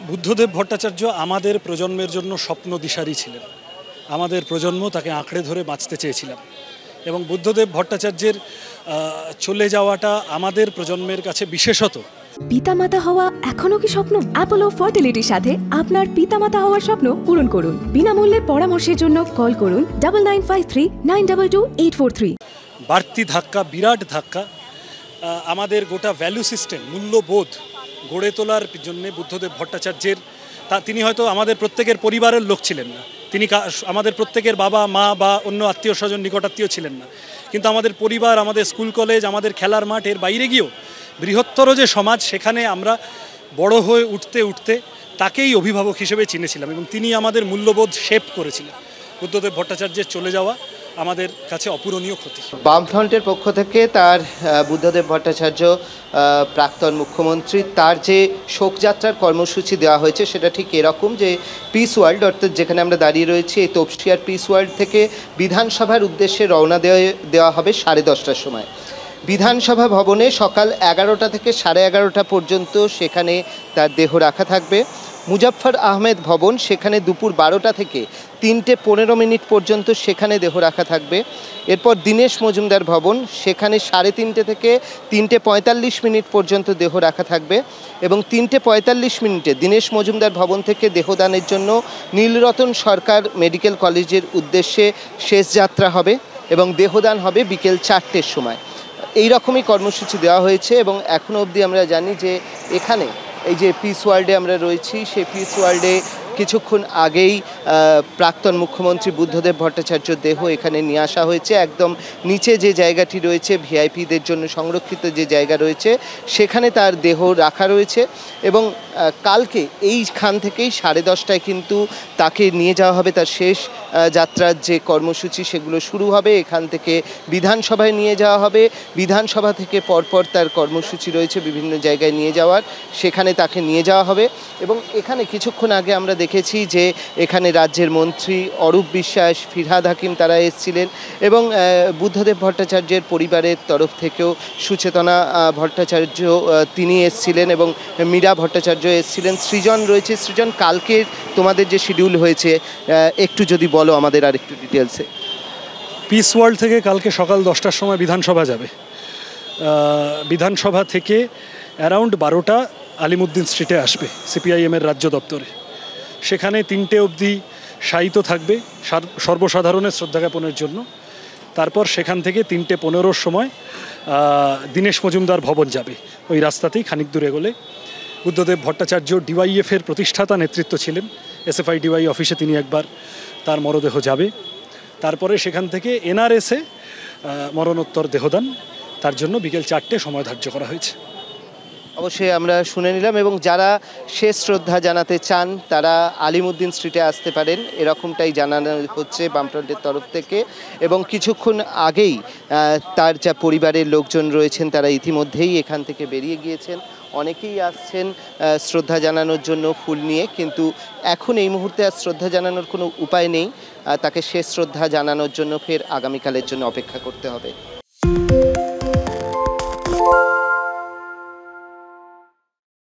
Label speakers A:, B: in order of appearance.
A: বুদ্ধদেব ভট্টাচার্য আমাদের প্রজন্মের জন্য স্বপ্ন দিশারি ছিলেন। আমাদের প্রজন্ম তাকে আঁকড়ে ধরে বাঁচতে চেয়েছিলাম এবং বুদ্ধদেব ভট্টাচার্যের চলে যাওয়াটা আমাদের প্রজন্মের কাছে বিশেষত।
B: পিতামাতা হওয়া এখনো কি স্বপ্ন? অ্যাপোলো ফার্টিলিটির সাথে আপনার পিতামাতা হওয়ার স্বপ্ন পূরণ করুন। বিনামূল্যে পরামর্শের জন্য কল করুন 9953922843।
A: বাড়তি ধাক্কা, বিরাট ধাক্কা, আমাদের গোটা ভ্যালু সিস্টেম, মূল্যবোধ গড়ে তোলার জন্য বুদ্ধদেব ভট্টাচার্যের তিনি হয়তো আমাদের প্রত্যেকের পরিবারের লোক ছিলেন না, তিনি আমাদের প্রত্যেকের বাবা মা বা অন্য আত্মীয় স্বজন নিকটাত্মীয় ছিলেন না, কিন্তু আমাদের পরিবার, আমাদের স্কুল কলেজ, আমাদের খেলার মাঠ, এর বাইরে গিয়েও বৃহত্তর যে সমাজ, সেখানে আমরা বড় হয়ে উঠতে উঠতে তাকেই অভিভাবক হিসেবে চিনেছিলাম এবং তিনি আমাদের মূল্যবোধ শেপ করেছিলেন। বুদ্ধদেব ভট্টাচার্যের চলে যাওয়া আমাদের কাছে অপূরণীয় ক্ষতি।
C: বামফ্রন্টের পক্ষ থেকে তার বুদ্ধদেব ভট্টাচার্য প্রাক্তন মুখ্যমন্ত্রী, তার যে শোকযাত্রার কর্মসূচি দেওয়া হয়েছে সেটা ঠিক এরকম যে পিস ওয়ার্ল্ড, অর্থাৎ যেখানে আমরা দাঁড়িয়ে রয়েছি এই তপসিয়ার পিস ওয়ার্ল্ড থেকে বিধানসভার উদ্দেশ্যে রওনা দেওয়া হবে 10:30টার সময়। বিধানসভা ভবনে সকাল 11টা থেকে 11:30টা পর্যন্ত সেখানে তার দেহ রাখা থাকবে। মুজাফফর আহমেদ ভবন, সেখানে দুপুর 12টা থেকে 3:15 পর্যন্ত সেখানে দেহ রাখা থাকবে। এরপর দীনেশ মজুমদার ভবন, সেখানে 3:30 থেকে 3:45 পর্যন্ত দেহ রাখা থাকবে এবং 3:45 দীনেশ মজুমদার ভবন থেকে দেহদানের জন্য নীলরতন সরকার মেডিকেল কলেজের উদ্দেশ্যে শেষ যাত্রা হবে এবং দেহদান হবে বিকেল 4টের সময়। এই রকমই কর্মসূচি দেওয়া হয়েছে এবং এখনও অবধি আমরা জানি যে এখানে এই যে পিস ওয়ার্ল্ডে আমরা রয়েছি, সেই পিস ওয়ার্ল্ডে কিছুক্ষণ আগেই প্রাক্তন মুখ্যমন্ত্রী বুদ্ধদেব ভট্টাচার্যর দেহ এখানে নিয়ে আসা হয়েছে। একদম নিচে যে জায়গাটি রয়েছে, ভিআইপিদের জন্য সংরক্ষিত যে জায়গা রয়েছে, সেখানে তার দেহ রাখা রয়েছে এবং কালকে এইখান থেকেই 10:30টায় কিন্তু তাকে নিয়ে যাওয়া হবে। তার শেষ যাত্রার যে কর্মসূচি সেগুলো শুরু হবে। এখান থেকে বিধানসভায় নিয়ে যাওয়া হবে, বিধানসভা থেকে পরপর তার কর্মসূচি রয়েছে বিভিন্ন জায়গায় নিয়ে যাওয়ার, সেখানে তাকে নিয়ে যাওয়া হবে। এবং এখানে কিছুক্ষণ আগে আমরা দেখেছি যে এখানে রাজ্যের মন্ত্রী অরূপ বিশ্বাস, ফিরহাদ হাকিম তারা এসেছিলেন এবং বুদ্ধদেব ভট্টাচার্যের পরিবারের তরফ থেকেও সুচেতনা ভট্টাচার্য তিনি এসেছিলেন এবং মীরা ভট্টাচার্য এসেছিলেন। সৃজন রয়েছে। সৃজন, কালকে তোমাদের যে শিডিউল হয়েছে একটু যদি বলো আমাদের আর একটু ডিটেলসে।
A: পিস ওয়ার্ল্ড থেকে কালকে সকাল 10টার সময় বিধানসভা যাবে। বিধানসভা থেকে অ্যারাউন্ড 12টা আলিমুদ্দিন স্ট্রিটে আসবে সিপিআইএমের রাজ্য দপ্তরে। সেখানে 3টে অবধি শায়িত থাকবে সর্বসাধারণের শ্রদ্ধা জ্ঞাপনের জন্য। তারপর সেখান থেকে 3:15 সময় দীনেশ মজুমদার ভবন যাবে। ওই রাস্তাতেই খানিক দূরে গেলে বুদ্ধদেব ভট্টাচার্য ডিওয়াইএফের প্রতিষ্ঠাতা নেতৃত্ব ছিলেন। এসএফআই ডিওয়াই অফিসে তিনি একবার তার মরদেহ যাবে। তারপরে সেখান থেকে এনআরএসে মরণোত্তর দেহদান, তার জন্য বিকেল 4টে সময় ধার্য করা হয়েছে।
C: অবশ্যই আমরা শুনে নিলাম এবং যারা শেষ শ্রদ্ধা জানাতে চান তারা আলিমুদ্দিন স্ট্রিটে আসতে পারেন, এরকমটাই জানানো হচ্ছে বামফ্রন্টের তরফ থেকে। এবং কিছুক্ষণ আগেই তার যা পরিবারের লোকজন রয়েছেন তারা ইতিমধ্যেই এখান থেকে বেরিয়ে গিয়েছেন। অনেকেই আসছেন শ্রদ্ধা জানানোর জন্য ফুল নিয়ে, কিন্তু এখন এই মুহূর্তে আর শ্রদ্ধা জানানোর কোনো উপায় নেই। তাকে শেষ শ্রদ্ধা জানানোর জন্য ফের আগামীকালের জন্য অপেক্ষা করতে হবে।